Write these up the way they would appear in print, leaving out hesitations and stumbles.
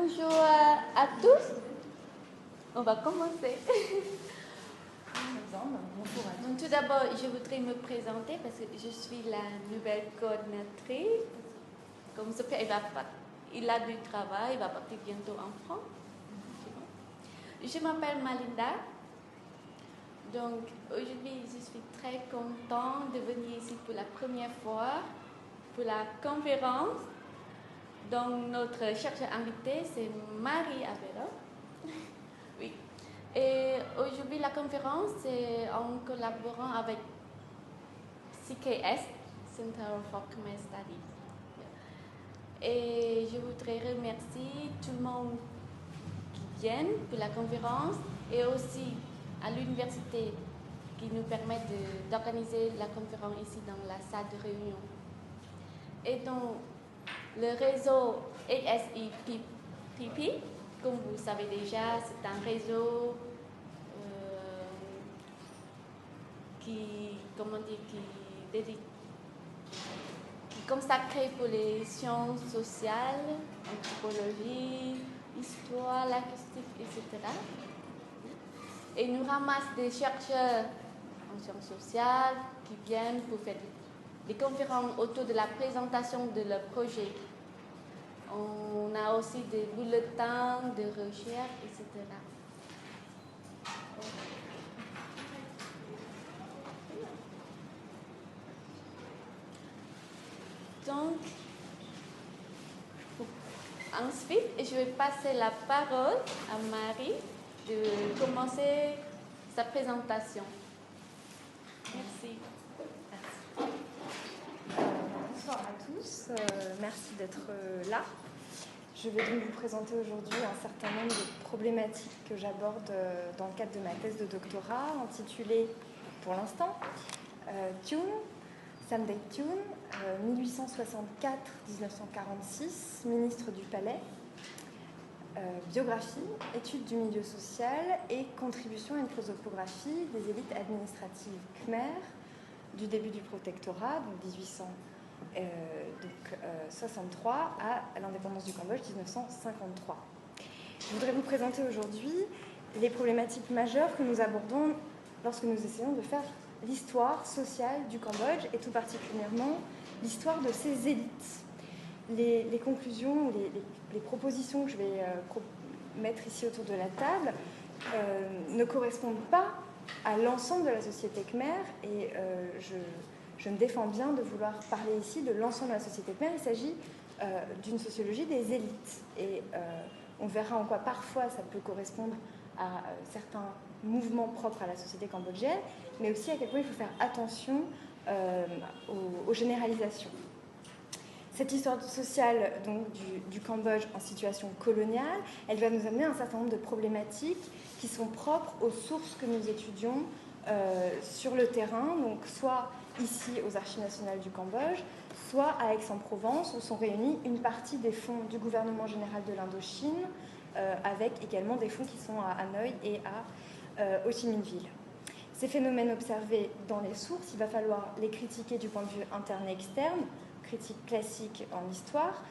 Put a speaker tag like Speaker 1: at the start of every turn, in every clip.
Speaker 1: Bonjour à tous. On va commencer. Donc, tout d'abord, je voudrais me présenter parce que je suis la nouvelle coordinatrice. Comme ça, il a du travail, il va partir bientôt en France. Je m'appelle Malinda. Donc, aujourd'hui, je suis très contente de venir ici pour la première fois pour la conférence. Donc, notre chercheur invité, c'est Marie Avera. Oui. Et aujourd'hui, la conférence, c'est en collaborant avec CKS, Center for Khmer Studies. Et je voudrais remercier tout le monde qui vient pour la conférence et aussi à l'université qui nous permet d'organiser la conférence ici dans la salle de réunion. Et donc, le réseau ASEPP, comme vous savez déjà, c'est un réseau qui consacré pour les sciences sociales, anthropologie, histoire, linguistique, etc. Et nous ramasse des chercheurs en sciences sociales qui viennent pour faire des conférences autour de la présentation de leur projet. On a aussi des bulletins de recherche, etc. Donc, ensuite, je vais passer la parole à Marie de commencer sa présentation. Merci.
Speaker 2: Bonsoir à tous, merci d'être là. Je vais donc vous présenter aujourd'hui un certain nombre de problématiques que j'aborde dans le cadre de ma thèse de doctorat intitulée, pour l'instant, Thioune, Samdech Thioune, 1864-1946, ministre du Palais, biographie, étude du milieu social et contribution à une prosopographie des élites administratives khmères du début du protectorat, donc 1863 à l'indépendance du Cambodge, 1953. Je voudrais vous présenter aujourd'hui les problématiques majeures que nous abordons lorsque nous essayons de faire l'histoire sociale du Cambodge et tout particulièrement l'histoire de ses élites. Les conclusions, les propositions que je vais mettre ici autour de la table ne correspondent pas à l'ensemble de la société khmère et je me défends bien de vouloir parler ici de l'ensemble de la société khmère. Il s'agit d'une sociologie des élites et on verra en quoi parfois ça peut correspondre à certains mouvements propres à la société cambodgienne, mais aussi à quel point il faut faire attention aux généralisations. Cette histoire sociale donc, du Cambodge en situation coloniale, elle va nous amener à un certain nombre de problématiques qui sont propres aux sources que nous étudions sur le terrain, donc soit ici aux Archives nationales du Cambodge, soit à Aix-en-Provence, où sont réunis une partie des fonds du gouvernement général de l'Indochine, avec également des fonds qui sont à Hanoï et à Ho Chi Minh Ville. Ces phénomènes observés dans les sources, il va falloir les critiquer du point de vue interne et externe, critique classique en histoire,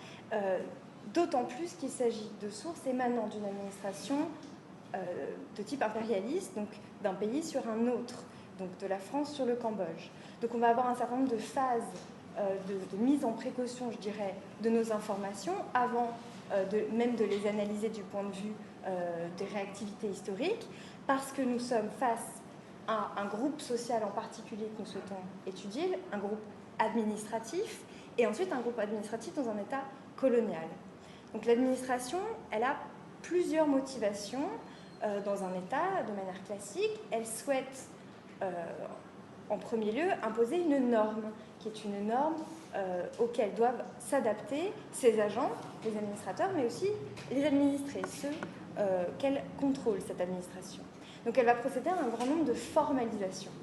Speaker 2: d'autant plus qu'il s'agit de sources émanant d'une administration de type impérialiste, donc d'un pays sur un autre, donc de la France sur le Cambodge. Donc on va avoir un certain nombre de phases de mise en précaution, je dirais, de nos informations, avant même de les analyser du point de vue des réactivités historiques, parce que nous sommes face à un groupe social en particulier que nous souhaitons étudier, un groupe administratif, et ensuite un groupe administratif dans un état colonial. Donc l'administration, elle a plusieurs motivations dans un état de manière classique. Elle souhaite en premier lieu imposer une norme, qui est une norme auxquelles doivent s'adapter ses agents, les administrateurs, mais aussi les administrés, ceux qu'elle contrôle, cette administration. Donc elle va procéder à un grand nombre de formalisations.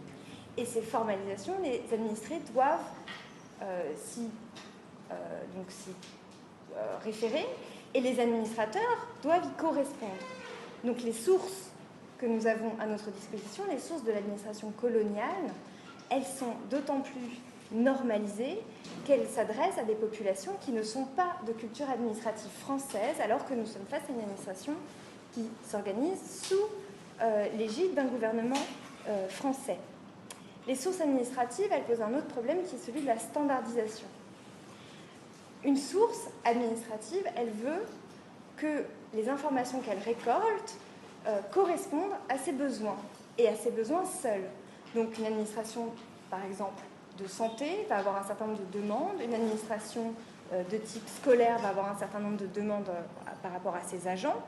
Speaker 2: Et ces formalisations, les administrés doivent s'y référer, et les administrateurs doivent y correspondre. Donc les sources que nous avons à notre disposition, les sources de l'administration coloniale, elles sont d'autant plus normaliser qu'elle s'adresse à des populations qui ne sont pas de culture administrative française, alors que nous sommes face à une administration qui s'organise sous l'égide d'un gouvernement français. Les sources administratives, elles posent un autre problème qui est celui de la standardisation. Une source administrative, elle veut que les informations qu'elle récolte correspondent à ses besoins, et à ses besoins seuls. Donc une administration, par exemple, de santé va avoir un certain nombre de demandes, une administration de type scolaire va avoir un certain nombre de demandes par rapport à ses agents,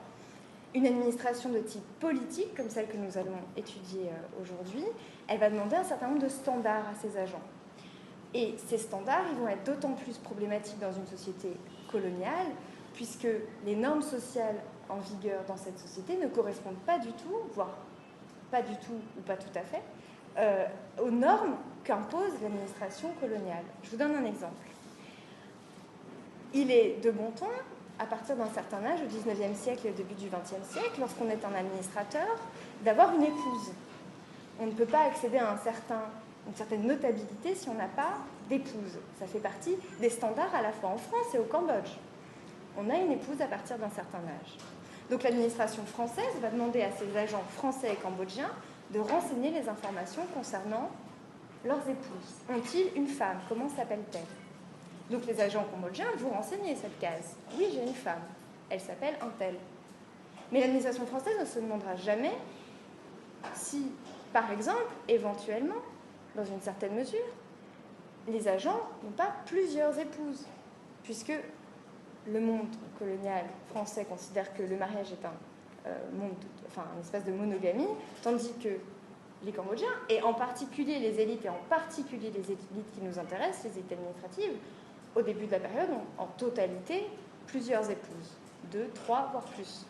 Speaker 2: une administration de type politique, comme celle que nous allons étudier aujourd'hui, elle va demander un certain nombre de standards à ses agents. Et ces standards, ils vont être d'autant plus problématiques dans une société coloniale, puisque les normes sociales en vigueur dans cette société ne correspondent pas du tout, voire pas du tout ou pas tout à fait, aux normes qu'impose l'administration coloniale. Je vous donne un exemple. Il est de bon ton, à partir d'un certain âge, au XIXe siècle et au début du XXe siècle, lorsqu'on est un administrateur, d'avoir une épouse. On ne peut pas accéder à une certaine notabilité si on n'a pas d'épouse. Ça fait partie des standards à la fois en France et au Cambodge. On a une épouse à partir d'un certain âge. Donc l'administration française va demander à ses agents français et cambodgiens de renseigner les informations concernant leurs épouses. Ont-ils une femme? Comment s'appelle-t-elle? Donc les agents cambodgiens vont renseigner cette case. Oui, j'ai une femme. Elle s'appelle un tel. Mais l'administration française ne se demandera jamais si, par exemple, éventuellement, dans une certaine mesure, les agents n'ont pas plusieurs épouses, puisque le monde colonial français considère que le mariage est un espace de monogamie, tandis que les Cambodgiens, et en particulier les élites, et en particulier les élites qui nous intéressent, les élites administratives, au début de la période, ont en totalité plusieurs épouses, 2, 3, voire plus.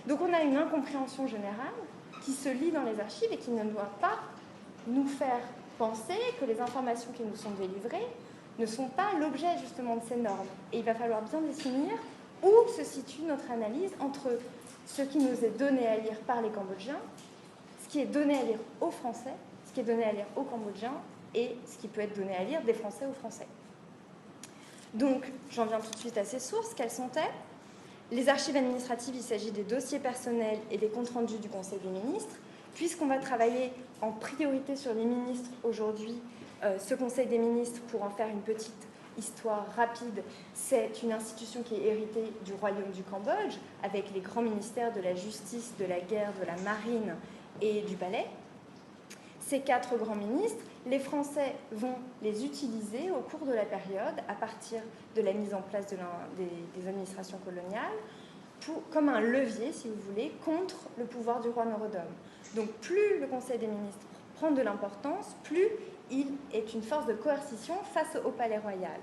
Speaker 2: Donc on a une incompréhension générale qui se lit dans les archives et qui ne doit pas nous faire penser que les informations qui nous sont délivrées ne sont pas l'objet justement de ces normes. Et il va falloir bien définir où se situe notre analyse entre ce qui nous est donné à lire par les Cambodgiens, ce qui est donné à lire aux Français, ce qui est donné à lire aux Cambodgiens et ce qui peut être donné à lire des Français aux Français. Donc, j'en viens tout de suite à ces sources. Quelles sont-elles? Les archives administratives, il s'agit des dossiers personnels et des comptes rendus du Conseil des ministres. Puisqu'on va travailler en priorité sur les ministres aujourd'hui, ce Conseil des ministres, pour en faire une petite histoire rapide, c'est une institution qui est héritée du Royaume du Cambodge, avec les grands ministères de la justice, de la guerre, de la marine et du ballet. Ces 4 grands ministres, les Français vont les utiliser au cours de la période, à partir de la mise en place des administrations coloniales, comme un levier, si vous voulez, contre le pouvoir du roi Norodom. Donc plus le Conseil des ministres prend de l'importance, plus il est une force de coercition face au palais royal.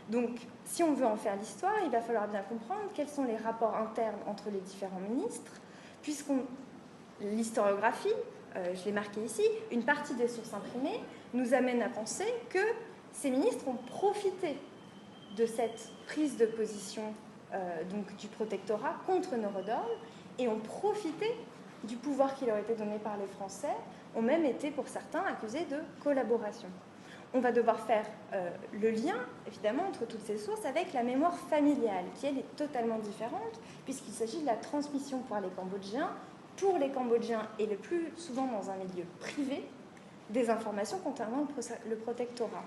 Speaker 2: Donc si on veut en faire l'histoire, il va falloir bien comprendre quels sont les rapports internes entre les différents ministres, l'historiographie, je l'ai marqué ici, une partie des sources imprimées nous amène à penser que ces ministres ont profité de cette prise de position donc du protectorat contre Norodom et ont profité du pouvoir qui leur était donné par les Français, ont même été pour certains accusés de collaboration. On va devoir faire le lien, évidemment, entre toutes ces sources avec la mémoire familiale, qui elle est totalement différente, puisqu'il s'agit de la transmission pour les Cambodgiens et le plus souvent dans un milieu privé, des informations concernant le protectorat.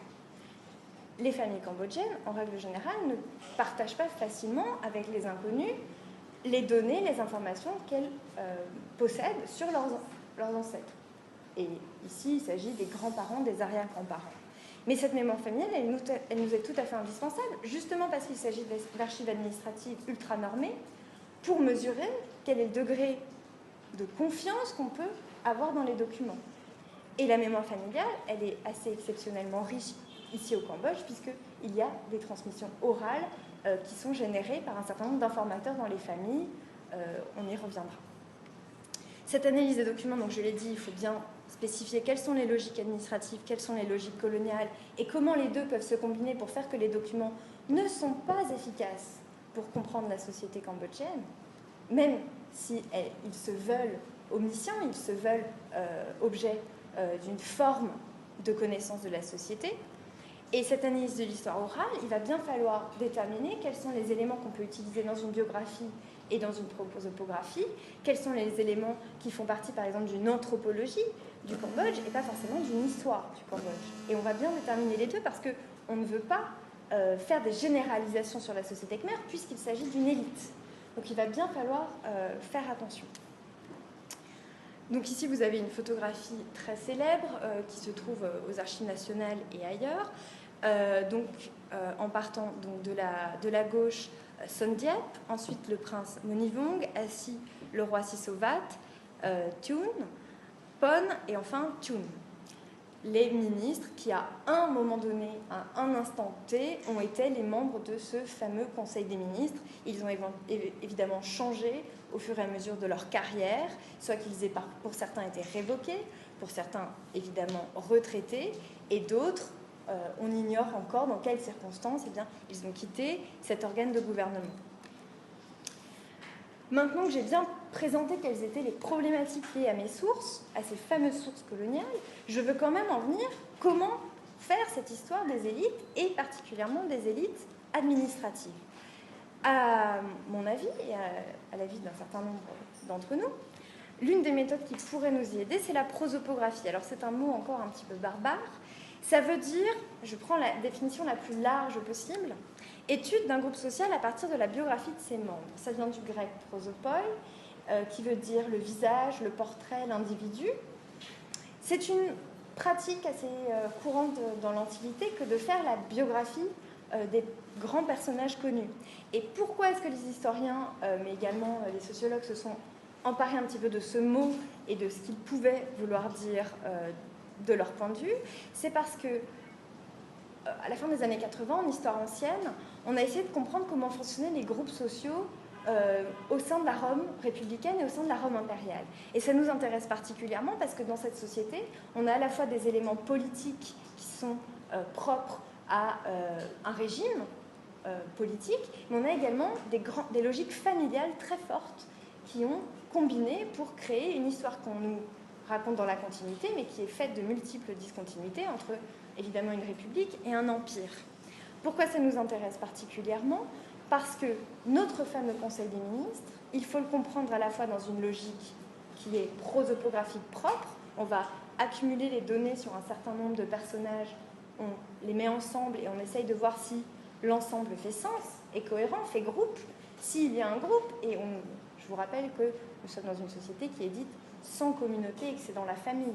Speaker 2: Les familles cambodgiennes, en règle générale, ne partagent pas facilement avec les inconnus les données, les informations qu'elles possèdent sur leurs ancêtres. Et ici, il s'agit des grands-parents, des arrière-grands-parents. Mais cette mémoire familiale, elle nous est tout à fait indispensable, justement parce qu'il s'agit d'archives administratives ultra normées, pour mesurer quel est le degré de confiance qu'on peut avoir dans les documents. Et la mémoire familiale, elle est assez exceptionnellement riche ici au Cambodge, puisqu'il y a des transmissions orales qui sont générées par un certain nombre d'informateurs dans les familles. On y reviendra. Cette analyse des documents, donc je l'ai dit, il faut bien spécifier quelles sont les logiques administratives, quelles sont les logiques coloniales, et comment les deux peuvent se combiner pour faire que les documents ne sont pas efficaces pour comprendre la société cambodgienne, même si ils se veulent omniscients, ils se veulent objet d'une forme de connaissance de la société. Et cette analyse de l'histoire orale, il va bien falloir déterminer quels sont les éléments qu'on peut utiliser dans une biographie et dans une prosopographie, quels sont les éléments qui font partie, par exemple, d'une anthropologie du Cambodge et pas forcément d'une histoire du Cambodge. Et on va bien déterminer les deux parce qu'on ne veut pas faire des généralisations sur la société khmer puisqu'il s'agit d'une élite. Donc il va bien falloir faire attention. Donc ici, vous avez une photographie très célèbre qui se trouve aux Archives nationales et ailleurs. En partant donc, de la gauche, Sondiep, ensuite le prince Monivong, assis le roi Sisovat, Thun, Pon et enfin Thun. Les ministres qui, à un moment donné, à un instant T, ont été les membres de ce fameux Conseil des ministres. Ils ont évidemment changé au fur et à mesure de leur carrière, soit qu'ils aient pour certains été révoqués, pour certains évidemment retraités, et d'autres, on ignore encore dans quelles circonstances ils ont quitté cet organe de gouvernement. Maintenant que j'ai bien présenté quelles étaient les problématiques liées à mes sources, à ces fameuses sources coloniales, je veux quand même en venir comment faire cette histoire des élites, et particulièrement des élites administratives. À mon avis, et à l'avis d'un certain nombre d'entre nous, l'une des méthodes qui pourrait nous y aider, c'est la prosopographie. Alors c'est un mot encore un petit peu barbare. Ça veut dire, je prends la définition la plus large possible, étude d'un groupe social à partir de la biographie de ses membres. Ça vient du grec prosopoi, qui veut dire le visage, le portrait, l'individu. C'est une pratique assez courante dans l'Antiquité que de faire la biographie des grands personnages connus. Et pourquoi est-ce que les historiens, mais également les sociologues, se sont emparés un petit peu de ce mot et de ce qu'il pouvait vouloir dire de leur point de vue? C'est parce que à la fin des années 80, en histoire ancienne, on a essayé de comprendre comment fonctionnaient les groupes sociaux au sein de la Rome républicaine et au sein de la Rome impériale. Et ça nous intéresse particulièrement parce que dans cette société, on a à la fois des éléments politiques qui sont propres à un régime politique, mais on a également des logiques familiales très fortes qui ont combiné pour créer une histoire qu'on nous raconte dans la continuité, mais qui est faite de multiples discontinuités entre évidemment une république et un empire. Pourquoi ça nous intéresse particulièrement? Parce que notre fameux Conseil des ministres, il faut le comprendre à la fois dans une logique qui est prosopographique propre. On va accumuler les données sur un certain nombre de personnages, on les met ensemble et on essaye de voir si l'ensemble fait sens, est cohérent, fait groupe. S'il y a un groupe, et je vous rappelle que nous sommes dans une société qui est dite sans communauté et que c'est dans la famille.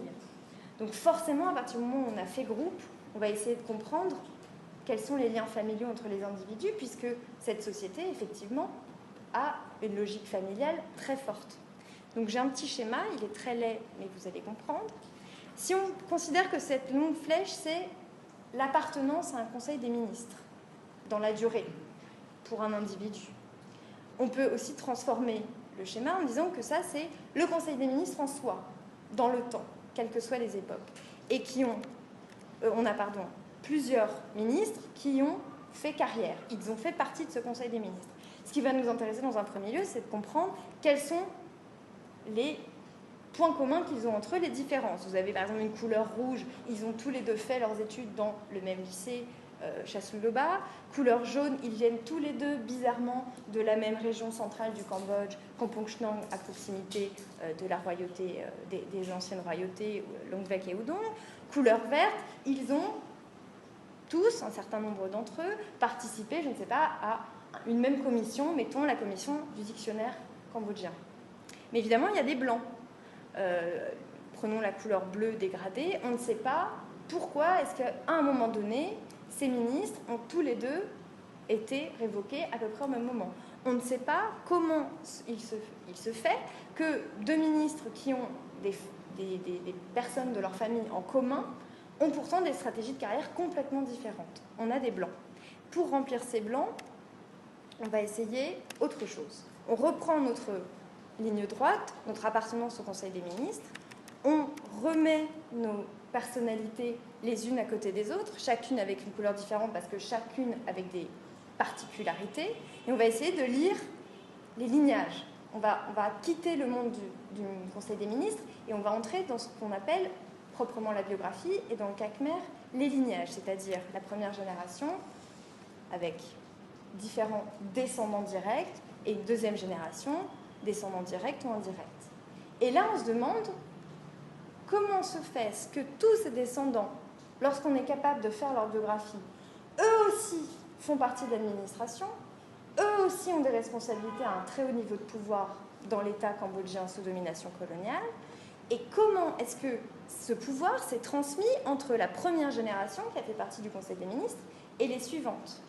Speaker 2: Donc forcément, à partir du moment où on a fait groupe, on va essayer de comprendre quels sont les liens familiaux entre les individus, puisque cette société, effectivement, a une logique familiale très forte. Donc j'ai un petit schéma, il est très laid, mais vous allez comprendre. Si on considère que cette longue flèche, c'est l'appartenance à un conseil des ministres, dans la durée, pour un individu. On peut aussi transformer le schéma en disant que ça, c'est le conseil des ministres en soi, dans le temps, quelles que soient les époques, et on a plusieurs ministres qui ont fait carrière. Ils ont fait partie de ce Conseil des ministres. Ce qui va nous intéresser dans un premier lieu, c'est de comprendre quels sont les points communs qu'ils ont entre eux, les différences. Vous avez par exemple une couleur rouge, ils ont tous les deux fait leurs études dans le même lycée, Chasulobah. Couleur jaune, ils viennent tous les deux bizarrement de la même région centrale du Cambodge, Kampong Chnang, à proximité de la royauté, des anciennes royautés, Longvek et Udong. Couleur verte, ils ont tous, un certain nombre d'entre eux, participé, je ne sais pas, à une même commission, mettons la commission du dictionnaire cambodgien. Mais évidemment, il y a des blancs. Prenons la couleur bleue dégradée, on ne sait pas pourquoi est-ce qu'à un moment donné, ces ministres ont tous les deux été révoqués à peu près au même moment. On ne sait pas comment il se fait que deux ministres qui ont des personnes de leur famille en commun ont pourtant des stratégies de carrière complètement différentes. On a des blancs. Pour remplir ces blancs, on va essayer autre chose. On reprend notre ligne droite, notre appartenance au Conseil des ministres, on remet nos personnalités les unes à côté des autres, chacune avec une couleur différente parce que chacune avec des particularités, et on va essayer de lire les lignages. On va quitter le monde du Conseil des ministres et on va entrer dans ce qu'on appelle proprement la biographie, et dans le cas Khmer, les lignages, c'est-à-dire la première génération avec différents descendants directs et une deuxième génération, descendants directs ou indirects. Et là, on se demande comment se fait-ce que tous ces descendants, lorsqu'on est capable de faire leur biographie, eux aussi font partie de l'administration, eux aussi ont des responsabilités à un très haut niveau de pouvoir dans l'État cambodgien sous domination coloniale, et comment est-ce que ce pouvoir s'est transmis entre la première génération qui a fait partie du Conseil des ministres et les suivantes.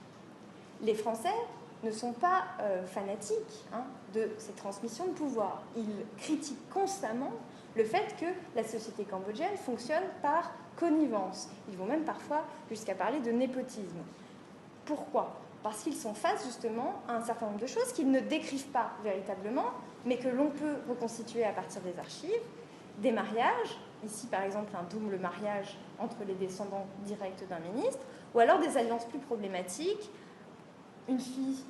Speaker 2: Les Français ne sont pas fanatiques de cette transmission de pouvoir. Ils critiquent constamment le fait que la société cambodgienne fonctionne par connivence. Ils vont même parfois jusqu'à parler de népotisme. Pourquoi ? Parce qu'ils sont face justement à un certain nombre de choses qu'ils ne décrivent pas véritablement, mais que l'on peut reconstituer à partir des archives, des mariages, ici par exemple un double mariage entre les descendants directs d'un ministre, ou alors des alliances plus problématiques, une fille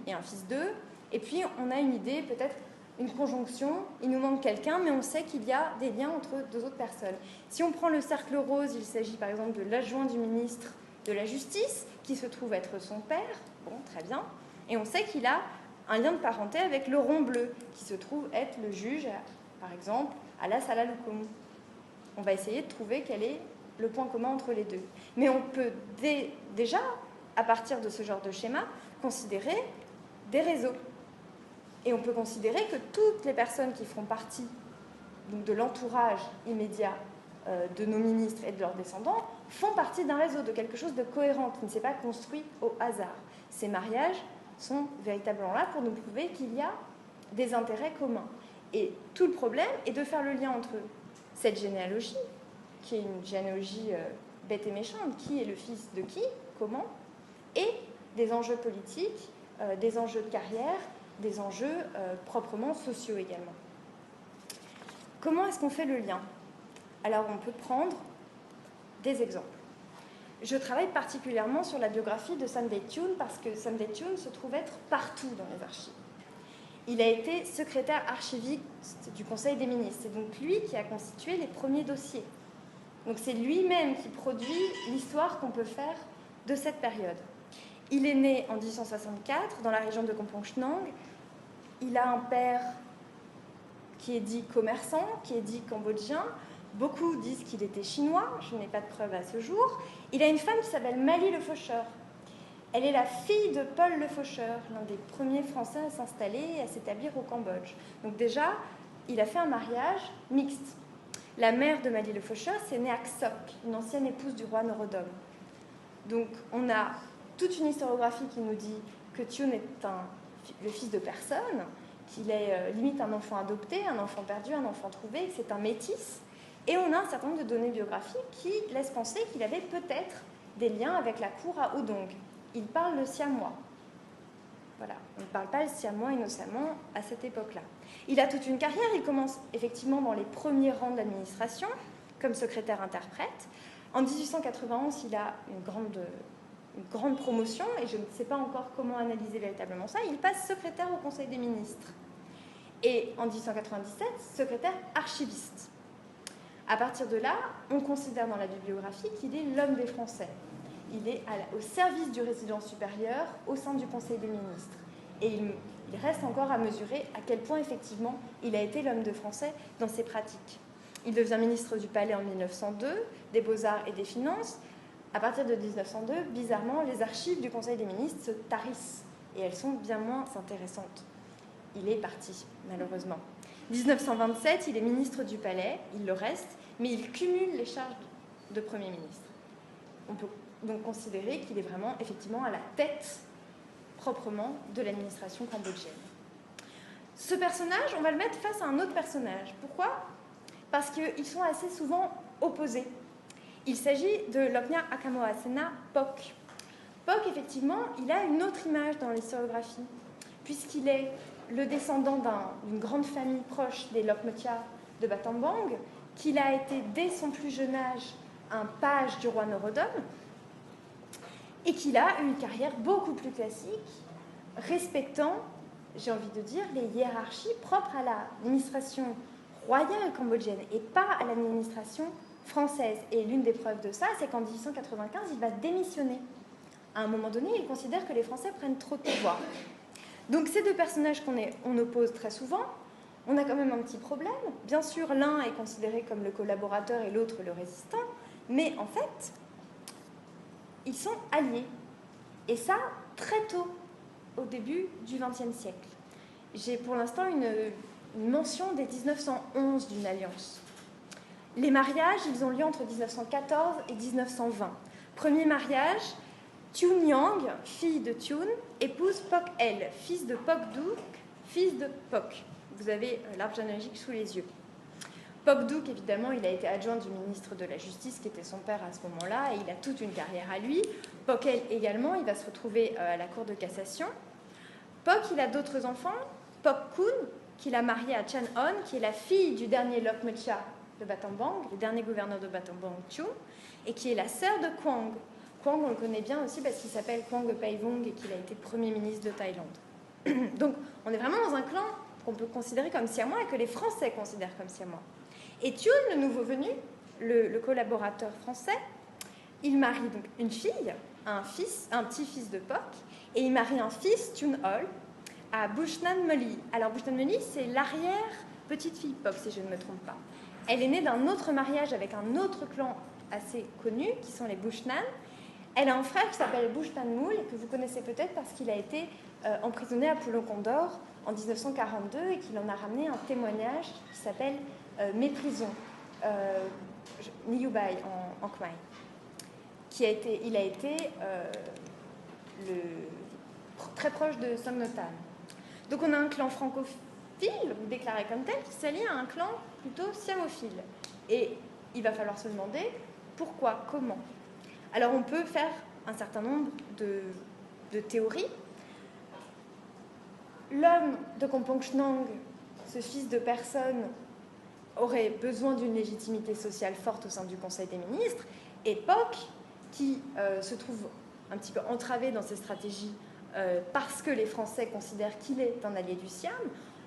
Speaker 2: et un fils d'eux, et puis on a une idée, peut-être une conjonction, il nous manque quelqu'un, mais on sait qu'il y a des liens entre deux autres personnes. Si on prend le cercle rose, il s'agit par exemple de l'adjoint du ministre de la Justice, qui se trouve être son père, bon, très bien, et on sait qu'il a un lien de parenté avec le rond bleu, qui se trouve être le juge, par exemple, à la Sala Lukum. On va essayer de trouver quel est le point commun entre les deux. Mais on peut déjà, à partir de ce genre de schéma, considérer des réseaux. Et on peut considérer que toutes les personnes qui feront partie donc, de l'entourage immédiat de nos ministres et de leurs descendants font partie d'un réseau, de quelque chose de cohérent, qui ne s'est pas construit au hasard. Ces mariages sont véritablement là pour nous prouver qu'il y a des intérêts communs. Et tout le problème est de faire le lien entre cette généalogie, qui est une généalogie bête et méchante, qui est le fils de qui, comment, et des enjeux politiques, des enjeux de carrière, des enjeux proprement sociaux également. Comment est-ce qu'on fait le lien ? Alors on peut prendre des exemples. Je travaille particulièrement sur la biographie de Samdech Thioune parce que Samdech Thioune se trouve être partout dans les archives. Il a été secrétaire archiviste du Conseil des ministres. C'est donc lui qui a constitué les premiers dossiers. Donc c'est lui-même qui produit l'histoire qu'on peut faire de cette période. Il est né en 1864 dans la région de Kampong Chnang. Il a un père qui est dit commerçant, qui est dit cambodgien. Beaucoup disent qu'il était chinois, je n'ai pas de preuves à ce jour. Il a une femme qui s'appelle Mali Le Faucheur. Elle est la fille de Paul Le Faucheur, l'un des premiers Français à s'installer et à s'établir au Cambodge. Donc déjà, il a fait un mariage mixte. La mère de Mali Le Faucheur, c'est Neak Sok, une ancienne épouse du roi Norodom. Donc on a toute une historiographie qui nous dit que Thioune est le fils de personne, qu'il est limite un enfant adopté, un enfant perdu, un enfant trouvé, que c'est un métis. Et on a un certain nombre de données biographiques qui laissent penser qu'il avait peut-être des liens avec la cour à Udong. Il parle le siamois. Voilà, on ne parle pas le siamois innocemment à cette époque-là. Il a toute une carrière, il commence effectivement dans les premiers rangs de l'administration, comme secrétaire-interprète. En 1891, il a une grande promotion, et je ne sais pas encore comment analyser véritablement ça, il passe secrétaire au Conseil des ministres. Et en 1897, secrétaire archiviste. À partir de là, on considère dans la bibliographie qu'il est l'homme des Français. Il est au service du résident supérieur au sein du Conseil des ministres. Et il reste encore à mesurer à quel point, effectivement, il a été l'homme de Français dans ses pratiques. Il devient ministre du Palais en 1902, des Beaux-Arts et des Finances. À partir de 1902, bizarrement, les archives du Conseil des ministres se tarissent. Et elles sont bien moins intéressantes. Il est parti, malheureusement. 1927, il est ministre du Palais, il le reste, mais il cumule les charges de Premier ministre. On peut donc considérer qu'il est vraiment, effectivement, à la tête proprement de l'administration cambodgienne. Ce personnage, on va le mettre face à un autre personnage. Pourquoi ? Parce qu'ils sont assez souvent opposés. Il s'agit de Loknya Akamoa Sena Pok. Pok, effectivement, il a une autre image dans l'historiographie, puisqu'il est le descendant d'une grande famille proche des Lokmetia de Battambang, qu'il a été, dès son plus jeune âge, un page du roi Norodom, et qu'il a une carrière beaucoup plus classique, respectant, j'ai envie de dire, les hiérarchies propres à l'administration royale cambodgienne et pas à l'administration française. Et l'une des preuves de ça, c'est qu'en 1895, il va démissionner. À un moment donné, il considère que les Français prennent trop de pouvoir. Donc ces deux personnages qu'on oppose très souvent, on a quand même un petit problème. Bien sûr, l'un est considéré comme le collaborateur et l'autre le résistant, mais en fait, ils sont alliés. Et ça, très tôt, au début du XXe siècle. J'ai pour l'instant une mention dès 1911 d'une alliance. Les mariages, ils ont lieu entre 1914 et 1920. Premier mariage, Thioune Yang, fille de Thioune, épouse Pok El, fils de Pok Duc, fils de Pok. Vous avez l'arbre généalogique sous les yeux. Pok Duc, évidemment, il a été adjoint du ministre de la Justice, qui était son père à ce moment-là, et il a toute une carrière à lui. Pok El également, il va se retrouver à la Cour de cassation. Pok, il a d'autres enfants. Pok Kun, qu'il a marié à Chan On, qui est la fille du dernier Lok Mecha de Battambang, le dernier gouverneur de Battambang, Thieu, et qui est la sœur de Quang. Quang, on le connaît bien aussi parce qu'il s'appelle Quang Phay Vong et qu'il a été Premier ministre de Thaïlande. Donc, on est vraiment dans un clan qu'on peut considérer comme siamois et que les Français considèrent comme siamois. Et Thioune, le nouveau venu, le collaborateur français, il marie donc une fille, un petit-fils de Pok, et il marie un fils, Thioune Hol, à Bushnan Meli. Alors, Bushnan Meli, c'est l'arrière-petite-fille Pok, si je ne me trompe pas. Elle est née d'un autre mariage avec un autre clan assez connu, qui sont les Bushnan. Elle a un frère qui s'appelle Bushnan Moul, et que vous connaissez peut-être parce qu'il a été emprisonné à Pulo Condor en 1942 et qu'il en a ramené un témoignage qui s'appelle Méprisons, Niyubai en Khmer. Il a été très proche de Songnotan. Donc on a un clan francophile, ou déclaré comme tel, qui s'allie à un clan plutôt siamophile. Et il va falloir se demander pourquoi, comment. Alors on peut faire un certain nombre de théories. L'homme de Kompong Chnang, ce fils de personne, aurait besoin d'une légitimité sociale forte au sein du Conseil des ministres, et Pok, qui se trouve un petit peu entravé dans ses stratégies parce que les Français considèrent qu'il est un allié du Siam,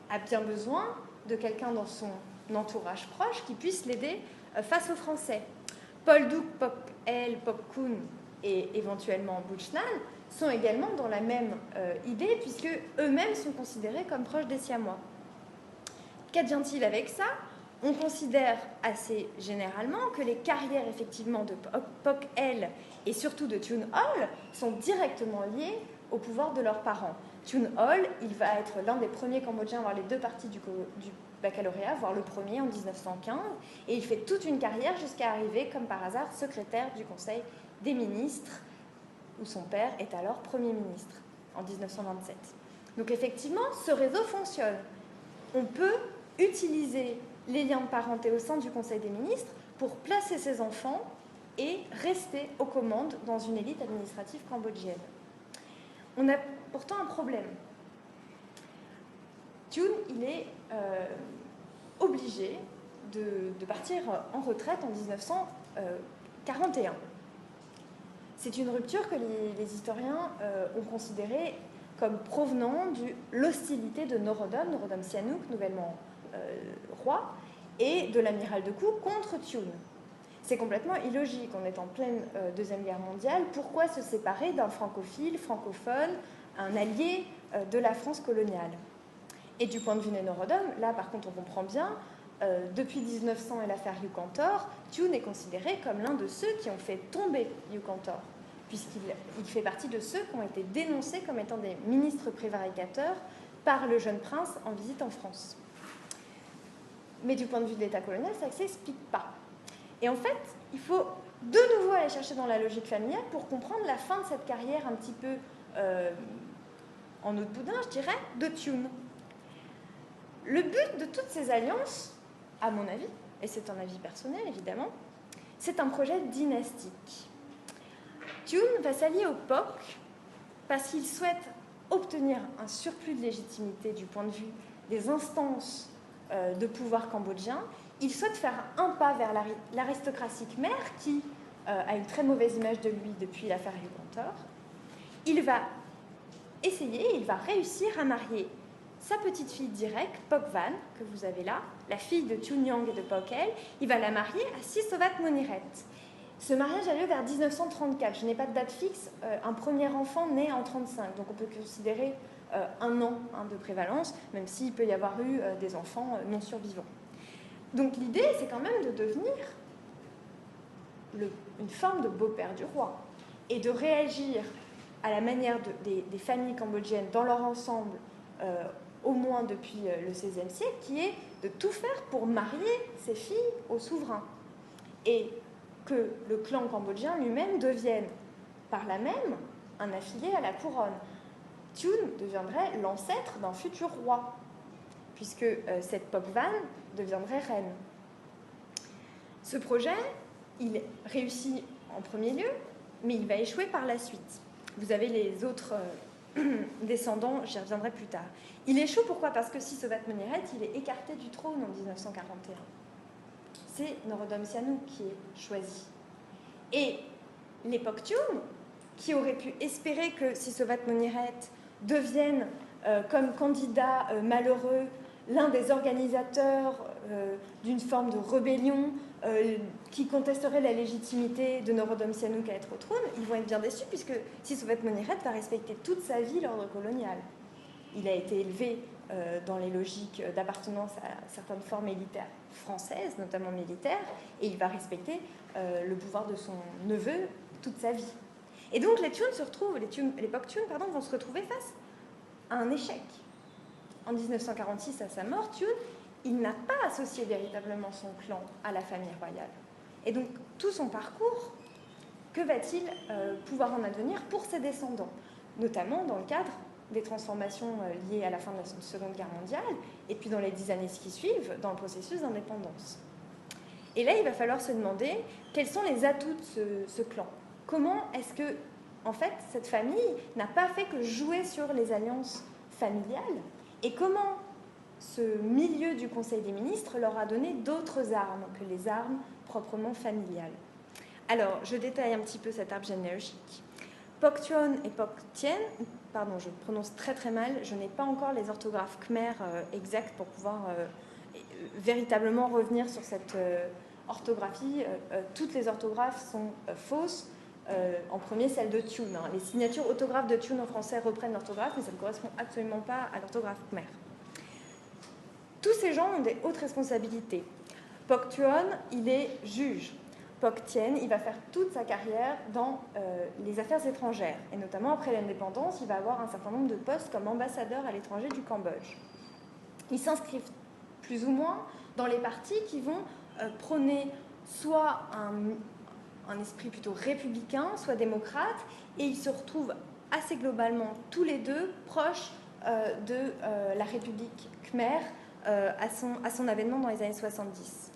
Speaker 2: a bien besoin de quelqu'un dans son entourage proche qui puisse l'aider face aux Français. Paul Duc, Pok El, Pok Kun et éventuellement Bushnan sont également dans la même idée, puisque eux-mêmes sont considérés comme proches des Siamois. Qu'advient-il avec ça? On considère assez généralement que les carrières effectivement de Pok El et surtout de Thioune Hol sont directement liées au pouvoir de leurs parents. Thioune Hol, il va être l'un des premiers Cambodgiens à avoir les deux parties du baccalauréat, voire le premier en 1915, et il fait toute une carrière jusqu'à arriver, comme par hasard, secrétaire du Conseil des ministres, où son père est alors Premier ministre, en 1927. Donc effectivement, ce réseau fonctionne. On peut utiliser les liens de parenté au sein du Conseil des ministres pour placer ses enfants et rester aux commandes dans une élite administrative cambodgienne. On a pourtant un problème. Thioune, il est obligé de partir en retraite en 1941. C'est une rupture que les historiens ont considérée comme provenant de l'hostilité de Norodom Sihanouk, nouvellement roi, et de l'amiral de Kou contre Thioune. C'est complètement illogique. On est en pleine Deuxième Guerre mondiale. Pourquoi se séparer d'un francophile, francophone, un allié de la France coloniale? Et du point de vue des Norodom, là par contre on comprend bien, depuis 1900 et l'affaire Yukantor, Thioune est considéré comme l'un de ceux qui ont fait tomber Yukantor, puisqu'il fait partie de ceux qui ont été dénoncés comme étant des ministres prévaricateurs par le jeune prince en visite en France. Mais du point de vue de l'État colonial, ça ne s'explique pas. Et en fait, il faut de nouveau aller chercher dans la logique familiale pour comprendre la fin de cette carrière un petit peu en eau de boudin, je dirais, de Thioune. Le but de toutes ces alliances, à mon avis, et c'est un avis personnel évidemment, c'est un projet dynastique. Thioune va s'allier au Pok parce qu'il souhaite obtenir un surplus de légitimité du point de vue des instances de pouvoir cambodgien. Il souhaite faire un pas vers l'aristocratie khmer qui a une très mauvaise image de lui depuis l'affaire Yukantor. Il va essayer, il va réussir à marier sa petite fille directe, Pok Van, que vous avez là, la fille de Tunyang et de Pok El, il va la marier à Sisovat Moniret. Ce mariage a lieu vers 1934. Je n'ai pas de date fixe. Un premier enfant naît en 1935, donc on peut considérer un an de prévalence, même s'il peut y avoir eu des enfants non survivants. Donc l'idée, c'est quand même de devenir une forme de beau-père du roi et de réagir à la manière des familles cambodgiennes dans leur ensemble, au moins depuis le XVIe siècle, qui est de tout faire pour marier ses filles au souverain. Et que le clan cambodgien lui-même devienne, par là même, un affilié à la couronne. Thioune deviendrait l'ancêtre d'un futur roi, puisque cette Pok Van deviendrait reine. Ce projet, il réussit en premier lieu, mais il va échouer par la suite. Vous avez les autres descendants, j'y reviendrai plus tard. Il échoue pourquoi? Parce que Sisovat Moniret, il est écarté du trône en 1941. C'est Norodom Sihanouk qui est choisi. Et les Pokhtioune, qui auraient pu espérer que Sisovat Moniret devienne, comme candidat malheureux, l'un des organisateurs d'une forme de rébellion qui contesterait la légitimité de Norodom Sihanouk à être au trône, ils vont être bien déçus puisque Sisovat Moniret va respecter toute sa vie l'ordre colonial. Il a été élevé dans les logiques d'appartenance à certaines formes militaires françaises, notamment militaires, et il va respecter le pouvoir de son neveu toute sa vie. Et donc les Pokhtioune vont se retrouver face à un échec. En 1946, à sa mort, Thioune, il n'a pas associé véritablement son clan à la famille royale. Et donc tout son parcours, que va-t-il pouvoir en advenir pour ses descendants, notamment dans le cadre des transformations liées à la fin de la Seconde Guerre mondiale, et puis dans les 10 années qui suivent, dans le processus d'indépendance. Et là, il va falloir se demander quels sont les atouts de ce clan. Comment est-ce que, en fait, cette famille n'a pas fait que jouer sur les alliances familiales, et comment ce milieu du Conseil des ministres leur a donné d'autres armes que les armes proprement familiales. Alors, je détaille un petit peu cet arbre généalogique. Poktion et Poktien, pardon, je prononce très très mal, je n'ai pas encore les orthographes khmer exactes pour pouvoir véritablement revenir sur cette orthographie. Toutes les orthographes sont fausses. En premier, celle de Thioune. Les signatures autographes de Thioune en français reprennent l'orthographe, mais ça ne correspond absolument pas à l'orthographe khmer. Tous ces gens ont des hautes responsabilités. Poktion, il est juge. Poktien, il va faire toute sa carrière dans les affaires étrangères. Et notamment après l'indépendance, il va avoir un certain nombre de postes comme ambassadeur à l'étranger du Cambodge. Ils s'inscrivent plus ou moins dans les partis qui vont prôner soit un esprit plutôt républicain, soit démocrate, et ils se retrouvent assez globalement tous les deux proches de la République khmer à son avènement dans les années 70.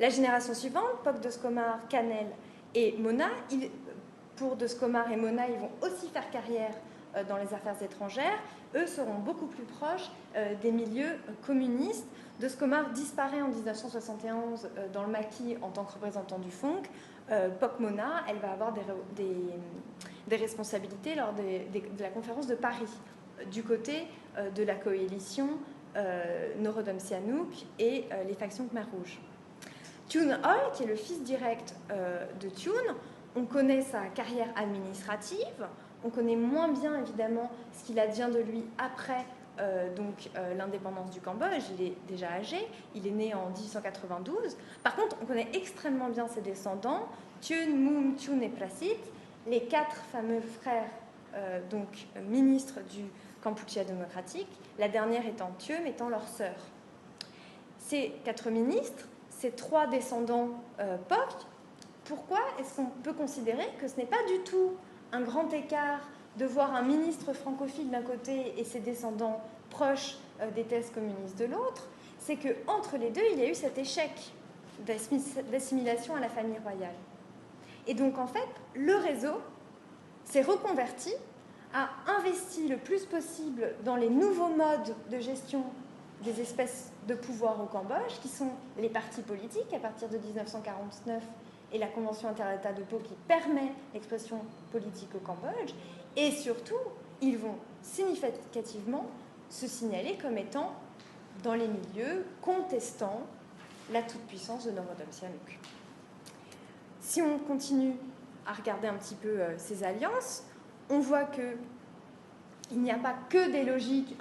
Speaker 2: La génération suivante, Pok Doskomar, Kanel et Mona, pour Doskomar et Mona, ils vont aussi faire carrière dans les affaires étrangères. Eux seront beaucoup plus proches des milieux communistes. Doskomar disparaît en 1971 dans le maquis en tant que représentant du FONC. Pok Mona, elle va avoir des responsabilités lors de la conférence de Paris, du côté de la coalition Norodom Sihanouk et les factions Khmer Rouge. Thioune Oy, qui est le fils direct de Thioune, on connaît sa carrière administrative, on connaît moins bien évidemment ce qu'il advient de lui après l'indépendance du Cambodge. Il est déjà âgé, il est né en 1892. Par contre, on connaît extrêmement bien ses descendants, Thioune, Moum, Thioune et Prasit, les 4 fameux frères ministres du Kampuchea démocratique, la dernière étant Thieum, étant leur sœur. Ces 4 ministres, ces 3 descendants Pok, pourquoi est-ce qu'on peut considérer que ce n'est pas du tout un grand écart de voir un ministre francophile d'un côté et ses descendants proches des thèses communistes de l'autre? C'est qu'entre les deux, il y a eu cet échec d'assimilation à la famille royale. Et donc, en fait, le réseau s'est reconverti, a investi le plus possible dans les nouveaux modes de gestion des espèces de pouvoir au Cambodge, qui sont les partis politiques, à partir de 1949, et la Convention interétat de Pau qui permet l'expression politique au Cambodge. Et surtout, ils vont significativement se signaler comme étant dans les milieux contestant la toute-puissance de Norodom Sihanouk. Si on continue à regarder un petit peu ces alliances, on voit qu'il n'y a pas que des logiques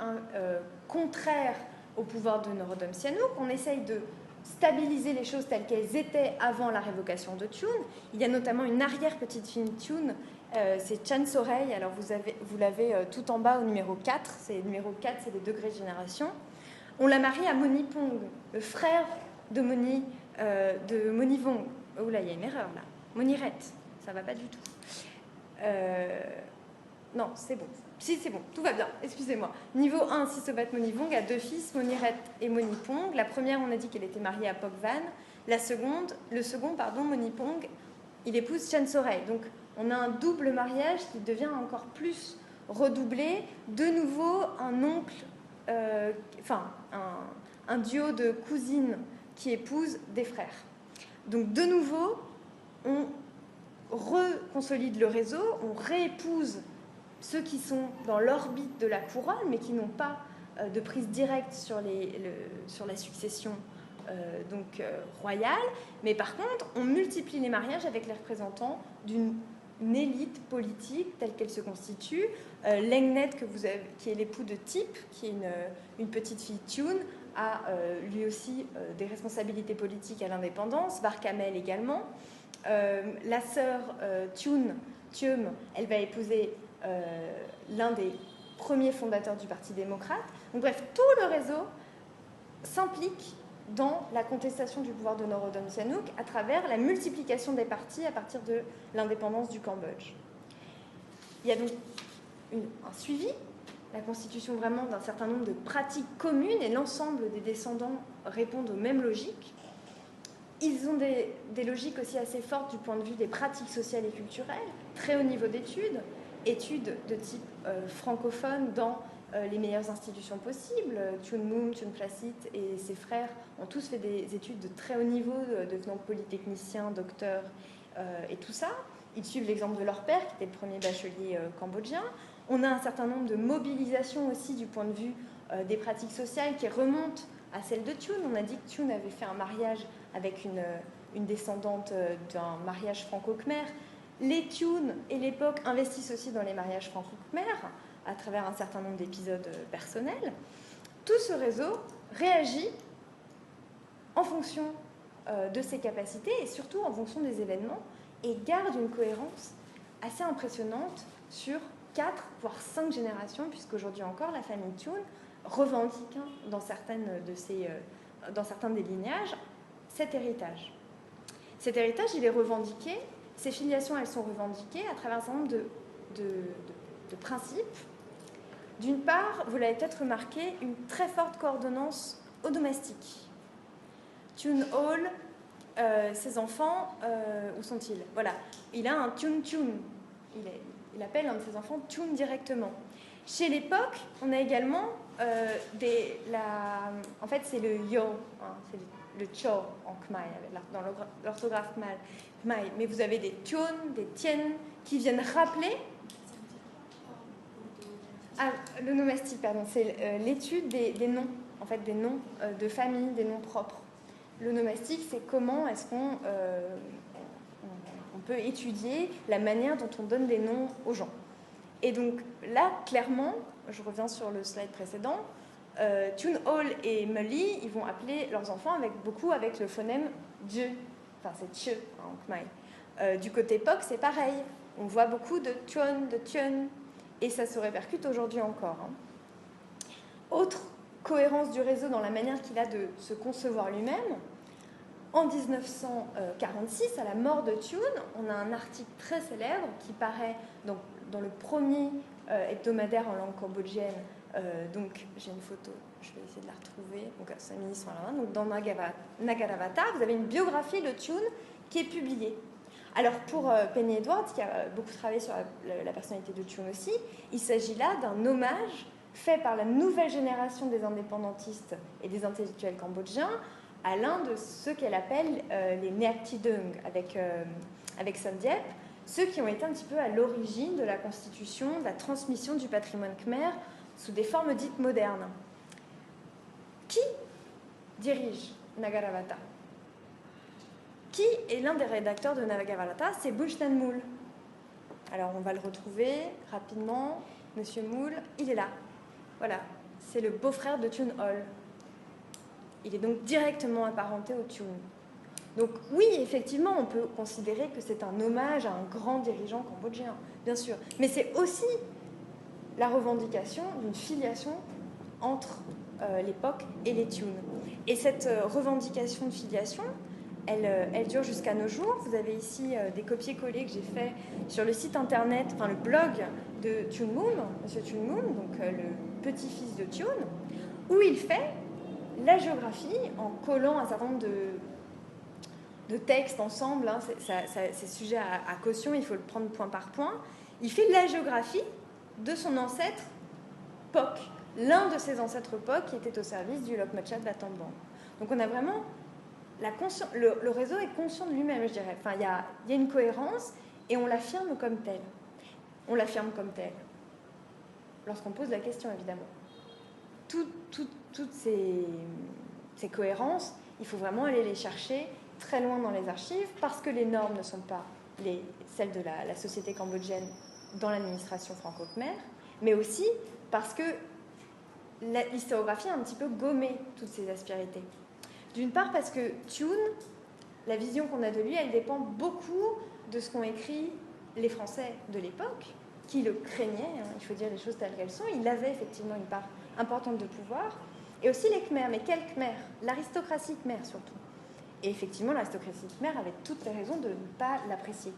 Speaker 2: contraires au pouvoir de Norodom Sihanouk. On essaye de stabiliser les choses telles qu'elles étaient avant la révocation de Thioune. Il y a notamment une arrière-petite-fille Thioune, c'est Chan Sorey. Alors vous l'avez tout en bas au numéro 4. Numéro 4, c'est les degrés de génération. On l'a mariée à Monipong, le frère de Monivong. Oh là, il y a une erreur là. Moniret, ça va pas du tout. Non, c'est bon. Si, c'est bon, tout va bien, excusez-moi. Niveau 1, Sisobat Monivong a 2 fils, Moniret et Monipong. La première, on a dit qu'elle était mariée à Pokvan. Le second, Monipong, il épouse Chan Sorey. Donc, on a un double mariage qui devient encore plus redoublé. De nouveau, un oncle, un duo de cousines qui épousent des frères. Donc, de nouveau, on reconsolide le réseau, on réépouse ceux qui sont dans l'orbite de la couronne, mais qui n'ont pas de prise directe sur la succession royale. Mais par contre, on multiplie les mariages avec les représentants d'une élite politique telle qu'elle se constitue. Lengnet, qui est l'époux de Tip, qui est une petite fille Thioune, a lui aussi des responsabilités politiques à l'indépendance. Barkamel également. La sœur Thioum, elle va épouser l'un des premiers fondateurs du Parti démocrate. Donc bref, tout le réseau s'implique dans la contestation du pouvoir de Norodom Sihanouk à travers la multiplication des partis à partir de l'indépendance du Cambodge. Il y a donc un suivi, la constitution vraiment d'un certain nombre de pratiques communes, et l'ensemble des descendants répondent aux mêmes logiques. Ils ont des logiques aussi assez fortes du point de vue des pratiques sociales et culturelles, très haut niveau d'études de type francophone dans les meilleures institutions possibles. Thioune Moum, Thioune Placit et ses frères ont tous fait des études de très haut niveau, devenant polytechniciens, docteurs et tout ça. Ils suivent l'exemple de leur père, qui était le premier bachelier cambodgien. On a un certain nombre de mobilisations aussi du point de vue des pratiques sociales qui remontent à celle de Thioune. On a dit que Thioune avait fait un mariage avec une descendante d'un mariage franco-khmer. Les Thioune et l'époque investissent aussi dans les mariages franco-khmers à travers un certain nombre d'épisodes personnels. Tout ce réseau réagit en fonction de ses capacités et surtout en fonction des événements et garde une cohérence assez impressionnante sur 4 voire 5 générations, puisqu'aujourd'hui encore la famille Thioune revendique dans certains des lignages cet héritage. Cet héritage, il est revendiqué, ces filiations, elles sont revendiquées à travers un certain nombre de principes. D'une part, vous l'avez peut-être remarqué, une très forte coordonnance au domestique. Thioune Hall, ses enfants, où sont-ils? Voilà, il a un Thioune. Il appelle un de ses enfants Thioune directement. Chez l'époque, on a également en fait, c'est le yo, hein, c'est le cho en khmer, dans l'orthographe khmer. Mais vous avez des Thioune, des Tien, qui viennent rappeler. Ah, le nomastique, pardon, c'est l'étude des noms, en fait, des noms de famille, des noms propres. Le nomastique, c'est comment est-ce qu'on peut étudier la manière dont on donne des noms aux gens. Et donc là, clairement, je reviens sur le slide précédent, Thioune Hall et Mully, ils vont appeler leurs enfants avec le phonème Dieu. Enfin, c'est Tche en khmer. Du côté POC, c'est pareil. On voit beaucoup de Thioune, de Thien, et ça se répercute aujourd'hui encore. Hein. Autre cohérence du réseau dans la manière qu'il a de se concevoir lui-même, en 1946, à la mort de Thioune, on a un article très célèbre qui paraît dans le premier hebdomadaire en langue cambodgienne. Donc, j'ai une photo, je vais essayer de la retrouver. Donc, 5 minutes sont là. Donc, dans Nagaravata, vous avez une biographie de Thioune qui est publiée. Alors, pour Penny Edwards, qui a beaucoup travaillé sur la personnalité de Thioune aussi, il s'agit là d'un hommage fait par la nouvelle génération des indépendantistes et des intellectuels cambodgiens à l'un de ceux qu'elle appelle les Neaktidung, avec Son Diep, ceux qui ont été un petit peu à l'origine de la constitution, de la transmission du patrimoine khmer sous des formes dites modernes. Qui dirige Nagaravata? Qui est l'un des rédacteurs de Nagaravata? C'est Bunchen Mool. Alors on va le retrouver rapidement. Monsieur Mool, il est là. Voilà, c'est le beau-frère de Tune Hall. Il est donc directement apparenté au Tune. Donc oui, effectivement, on peut considérer que c'est un hommage à un grand dirigeant cambodgien, bien sûr. Mais c'est aussi la revendication d'une filiation entre l'époque et les Tunes. Et cette revendication de filiation, elle dure jusqu'à nos jours. Vous avez ici des copier-coller que j'ai fait sur le site internet, enfin le blog de Tune Moon, Monsieur Tune Moon, donc le petit-fils de Tune, où il fait la géographie en collant un certain nombre de textes ensemble. Hein, c'est sujet à caution, il faut le prendre point par point. Il fait la géographie de son ancêtre Pok, l'un de ses ancêtres Pok qui était au service du Lokmachat Battambang. Donc on a vraiment le réseau est conscient de lui-même, je dirais. Enfin, il y a une cohérence et on l'affirme comme tel. On l'affirme comme tel. Lorsqu'on pose la question, évidemment. Toutes ces cohérences, il faut vraiment aller les chercher très loin dans les archives parce que les normes ne sont pas celles de la société cambodgienne dans l'administration franco-khmer, mais aussi parce que l'historiographie a un petit peu gommé toutes ces aspérités. D'une part parce que Tune, la vision qu'on a de lui, elle dépend beaucoup de ce qu'ont écrit les Français de l'époque, qui le craignaient, hein, il faut dire les choses telles qu'elles sont. Il avait effectivement une part importante de pouvoir, et aussi les Khmers. Mais quels Khmers? L'aristocratie Khmer surtout. Et effectivement, l'aristocratie Khmer avait toutes les raisons de ne pas l'apprécier.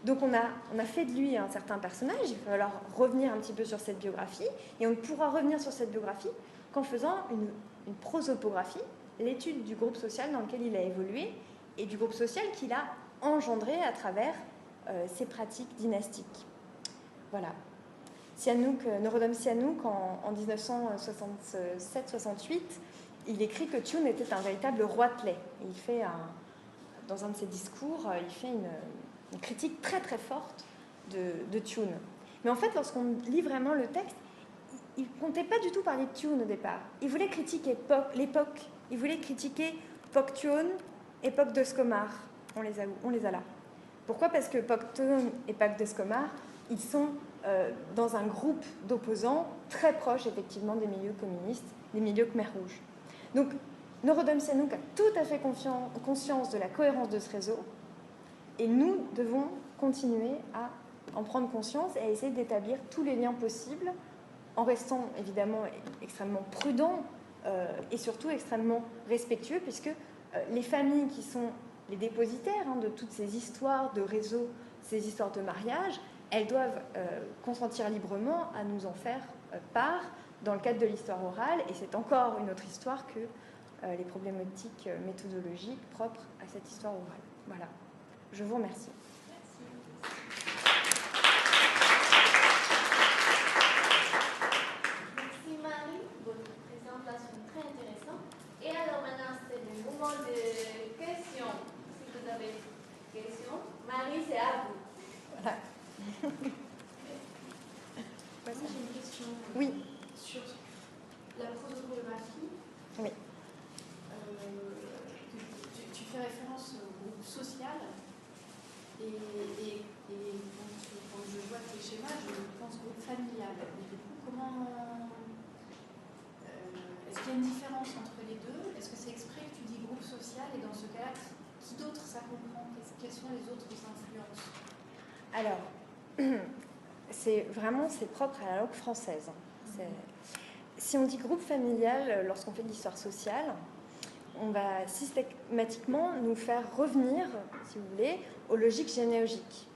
Speaker 2: Donc on a fait de lui un certain personnage, il va falloir revenir un petit peu sur cette biographie, et on ne pourra revenir sur cette biographie qu'en faisant une prosopographie, l'étude du groupe social dans lequel il a évolué, et du groupe social qu'il a engendré à travers ses pratiques dynastiques. Voilà. Norodom Sihanouk, en 1967-68, il écrit que Tune était un véritable roitelet. Il fait dans un de ses discours, il fait une critique très très forte de Tune. Mais en fait, lorsqu'on lit vraiment le texte, il ne comptait pas du tout parler de Tune au départ. Il voulait critiquer l'époque. Il voulait critiquer Pok Tune et Pok Doskomar. On les a là. Pourquoi? Parce que Pok Tune et Pok Doskomar, ils sont dans un groupe d'opposants très proches effectivement des milieux communistes, des milieux Khmer rouges. Donc Norodom Sihanouk a tout à fait conscience de la cohérence de ce réseau, et nous devons continuer à en prendre conscience et à essayer d'établir tous les liens possibles en restant évidemment extrêmement prudents et surtout extrêmement respectueux, puisque les familles qui sont les dépositaires de toutes ces histoires de réseau, ces histoires de mariage, elles doivent consentir librement à nous en faire part dans le cadre de l'histoire orale, et c'est encore une autre histoire que les problématiques méthodologiques propres à cette histoire orale. Voilà. Je vous remercie.
Speaker 1: Merci Marie, votre présentation très intéressante. Et alors maintenant, c'est le moment de questions. Si vous avez des questions, Marie, c'est à vous.
Speaker 2: Voilà.
Speaker 3: Moi, j'ai une question
Speaker 2: Oui.
Speaker 3: sur la prosopographie.
Speaker 2: Oui.
Speaker 3: Tu fais référence au groupe social et quand je vois tes schémas, je pense groupe familial. Mais du coup, est-ce qu'il y a une différence entre les deux? Est-ce que c'est exprès que tu dis groupe social, et dans ce cas-là, qui d'autre ça comprend? Quelles sont les autres influences?
Speaker 2: Alors, c'est propre à la langue française. Si on dit groupe familial, lorsqu'on fait de l'histoire sociale, on va systématiquement nous faire revenir, si vous voulez, aux logiques généalogiques.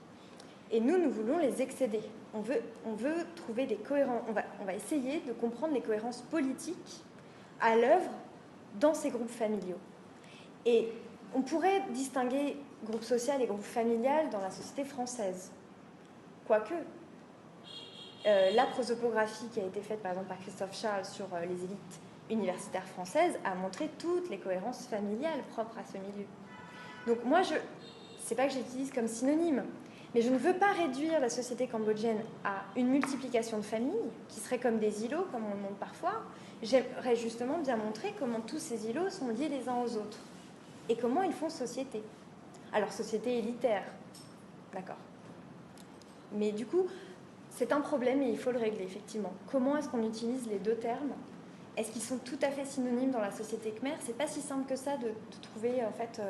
Speaker 2: Et nous voulons les excéder. On veut trouver des cohérences. On va essayer de comprendre les cohérences politiques à l'œuvre dans ces groupes familiaux. Et on pourrait distinguer groupe social et groupe familial dans la société française. Quoique, la prosopographie qui a été faite par exemple par Christophe Charles sur les élites universitaires françaises a montré toutes les cohérences familiales propres à ce milieu. Donc moi, c'est pas que j'utilise comme synonyme, Mais je ne veux pas réduire la société cambodgienne à une multiplication de familles, qui seraient comme des îlots, comme on le montre parfois. J'aimerais justement bien montrer comment tous ces îlots sont liés les uns aux autres, et comment ils font société. Alors, société élitaire, d'accord. Mais du coup, c'est un problème et il faut le régler, effectivement. Comment est-ce qu'on utilise les deux termes? Est-ce qu'ils sont tout à fait synonymes dans la société khmer? C'est pas si simple que ça de trouver, en fait,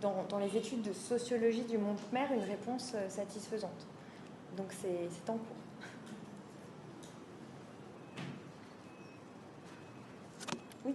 Speaker 2: dans les études de sociologie du monde khmer, une réponse satisfaisante. Donc, c'est en cours. Oui.